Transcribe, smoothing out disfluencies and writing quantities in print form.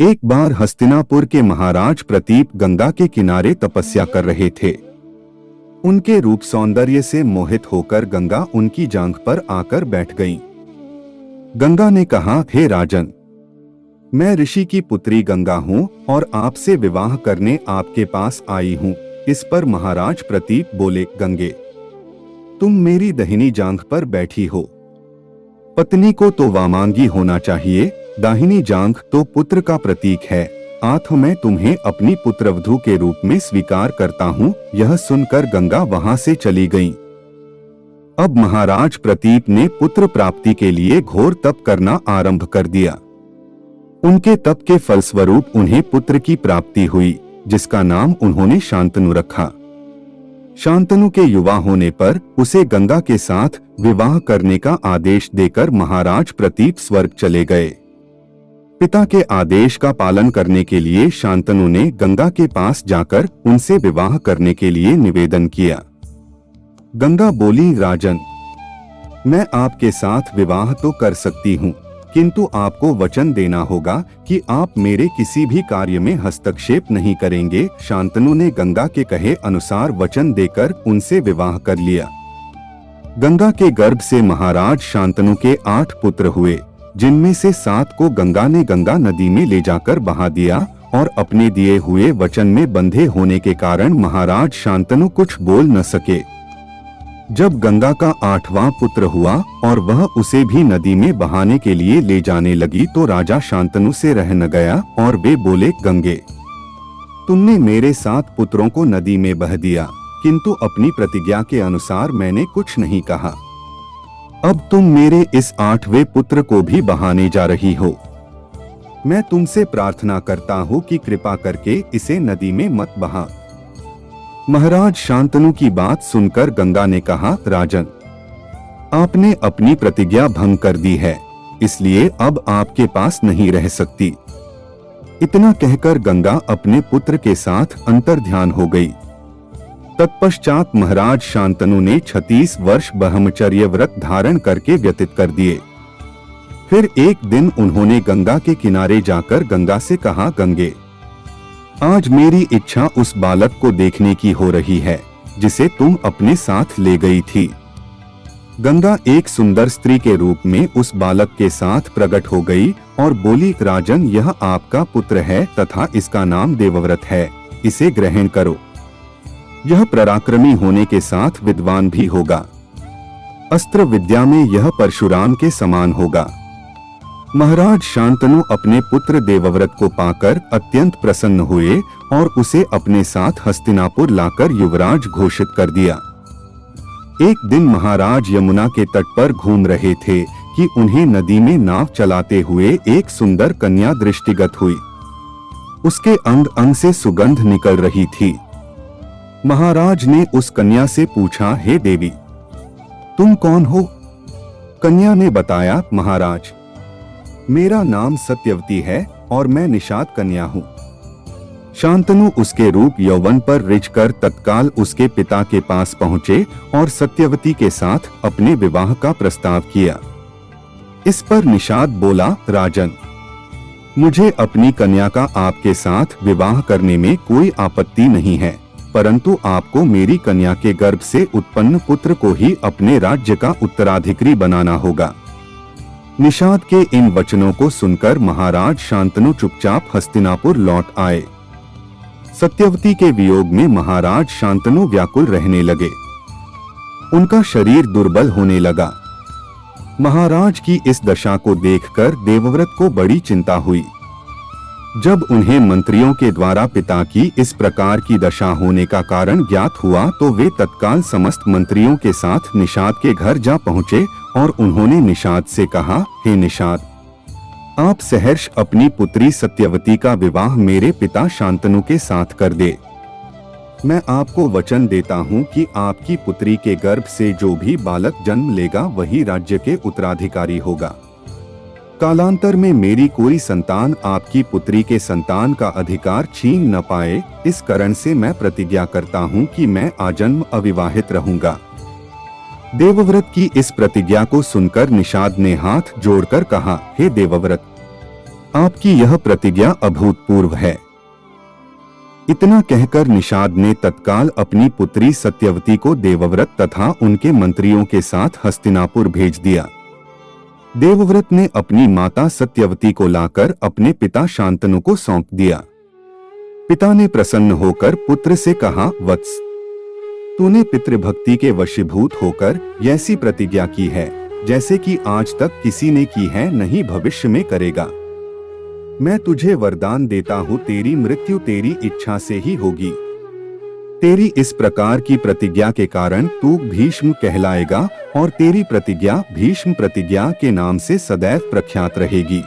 एक बार हस्तिनापुर के महाराज प्रतीप गंगा के किनारे तपस्या कर रहे थे। उनके रूप सौंदर्य से मोहित होकर गंगा उनकी जांघ पर आकर बैठ गईं। गंगा ने कहा, हे राजन, मैं ऋषि की पुत्री गंगा हूँ और आपसे विवाह करने आपके पास आई हूँ। इस पर महाराज प्रतीप बोले, गंगे, तुम मेरी दाहिनी जांघ पर बैठी हो। पत्नी को तो वामांगी होना चाहिए, दाहिनी जांघ तो पुत्र का प्रतीक है। आठ मैं तुम्हें अपनी पुत्रवधू के रूप में स्वीकार करता हूँ। यह सुनकर गंगा वहां से चली गईं। अब महाराज प्रतीप ने पुत्र प्राप्ति के लिए घोर तप करना आरंभ कर दिया। उनके तप के फलस्वरूप उन्हें पुत्र की प्राप्ति हुई, जिसका नाम उन्होंने शांतनु रखा। शांतनु के युवा होने पर उसे गंगा के साथ विवाह करने का आदेश देकर महाराज प्रतीप स्वर्ग चले गए। पिता के आदेश का पालन करने के लिए शांतनु ने गंगा के पास जाकर उनसे विवाह करने के लिए निवेदन किया। गंगा बोली, राजन, मैं आपके साथ विवाह तो कर सकती हूँ, किंतु आपको वचन देना होगा कि आप मेरे किसी भी कार्य में हस्तक्षेप नहीं करेंगे। शांतनु ने गंगा के कहे अनुसार वचन देकर उनसे विवाह कर लिया। गंगा के गर्भ से महाराज शांतनु के 8 पुत्र हुए, जिनमें से 7 को गंगा ने गंगा नदी में ले जाकर बहा दिया और अपने दिए हुए वचन में बंधे होने के कारण महाराज शांतनु कुछ बोल न सके। जब गंगा का 8वां पुत्र हुआ और वह उसे भी नदी में बहाने के लिए ले जाने लगी तो राजा शांतनु से रह न गया और वे बोले, गंगे, तुमने मेरे 7 पुत्रों को नदी में बह दिया, किंतु अपनी प्रतिज्ञा के अनुसार मैंने कुछ नहीं कहा। अब तुम मेरे इस 8वें पुत्र को भी बहाने जा रही हो। मैं तुमसे प्रार्थना करता हूँ कि कृपा करके इसे नदी में मत बहा। महाराज शांतनु की बात सुनकर गंगा ने कहा, राजन, आपने अपनी प्रतिज्ञा भंग कर दी है, इसलिए अब आपके पास नहीं रह सकती। इतना कहकर गंगा अपने पुत्र के साथ अंतर्ध्यान हो गई। तत्पश्चात महाराज शांतनु ने 36 वर्ष ब्रह्मचर्य व्रत धारण करके व्यतीत कर दिए। फिर एक दिन उन्होंने गंगा के किनारे जाकर गंगा से कहा, गंगे, आज मेरी इच्छा उस बालक को देखने की हो रही है जिसे तुम अपने साथ ले गई थी। गंगा एक सुंदर स्त्री के रूप में उस बालक के साथ प्रकट हो गई और बोली, राजन, यह आपका पुत्र है तथा इसका नाम देवव्रत है, इसे ग्रहण करो। यह पराक्रमी होने के साथ विद्वान भी होगा। अस्त्र विद्या में यह परशुराम के समान होगा। महाराज शांतनु अपने पुत्र देवव्रत को पाकर अत्यंत प्रसन्न हुए और उसे अपने साथ हस्तिनापुर लाकर युवराज घोषित कर दिया। एक दिन महाराज यमुना के तट पर घूम रहे थे कि उन्हें नदी में नाव चलाते हुए एक सुंदर कन्या दृष्टिगत हुई। उसके अंग अंग से सुगंध निकल रही थी। महाराज ने उस कन्या से पूछा, हे देवी, तुम कौन हो? कन्या ने बताया, महाराज, मेरा नाम सत्यवती है और मैं निषाद कन्या हूँ। शांतनु उसके रूप यौवन पर रिझकर तत्काल उसके पिता के पास पहुँचे और सत्यवती के साथ अपने विवाह का प्रस्ताव किया। इस पर निषाद बोला, राजन, मुझे अपनी कन्या का आपके साथ विवाह करने में कोई आपत्ति नहीं है, परंतु आपको मेरी कन्या के गर्भ से उत्पन्न पुत्र को ही अपने राज्य का उत्तराधिकारी बनाना होगा। निषाद के इन वचनों को सुनकर महाराज शांतनु चुपचाप हस्तिनापुर लौट आए। सत्यवती के वियोग में महाराज शांतनु व्याकुल रहने लगे। उनका शरीर दुर्बल होने लगा। महाराज की इस दशा को देखकर देवव्रत को बड़ी चिंता हुई। जब उन्हें मंत्रियों के द्वारा पिता की इस प्रकार की दशा होने का कारण ज्ञात हुआ तो वे तत्काल समस्त मंत्रियों के साथ निषाद के घर जा पहुंचे और उन्होंने निषाद से कहा, हे निषाद, आप सहर्ष अपनी पुत्री सत्यवती का विवाह मेरे पिता शांतनु के साथ कर दे। मैं आपको वचन देता हूँ कि आपकी पुत्री के गर्भ से जो भी बालक जन्म लेगा वही राज्य के उत्तराधिकारी होगा। कालांतर में मेरी कोई संतान आपकी पुत्री के संतान का अधिकार छीन न पाए, इस कारण से मैं प्रतिज्ञा करता हूँ कि मैं आजन्म अविवाहित रहूंगा। देवव्रत की इस प्रतिज्ञा को सुनकर निषाद ने हाथ जोड़कर कहा, हे देवव्रत, आपकी यह प्रतिज्ञा अभूतपूर्व है। इतना कहकर निषाद ने तत्काल अपनी पुत्री सत्यवती को देवव्रत तथा उनके मंत्रियों के साथ हस्तिनापुर भेज दिया। देवव्रत ने अपनी माता सत्यवती को लाकर अपने पिता शांतनु को सौंप दिया। पिता ने प्रसन्न होकर पुत्र से कहा, वत्स, तूने पितृभक्ति के वशीभूत होकर ऐसी प्रतिज्ञा की है जैसे कि आज तक किसी ने की है, नहीं भविष्य में करेगा। मैं तुझे वरदान देता हूँ, तेरी मृत्यु तेरी इच्छा से ही होगी। तेरी इस प्रकार की प्रतिज्ञा के कारण तू भीष्म कहलाएगा और तेरी प्रतिज्ञा भीष्म प्रतिज्ञा के नाम से सदैव प्रख्यात रहेगी।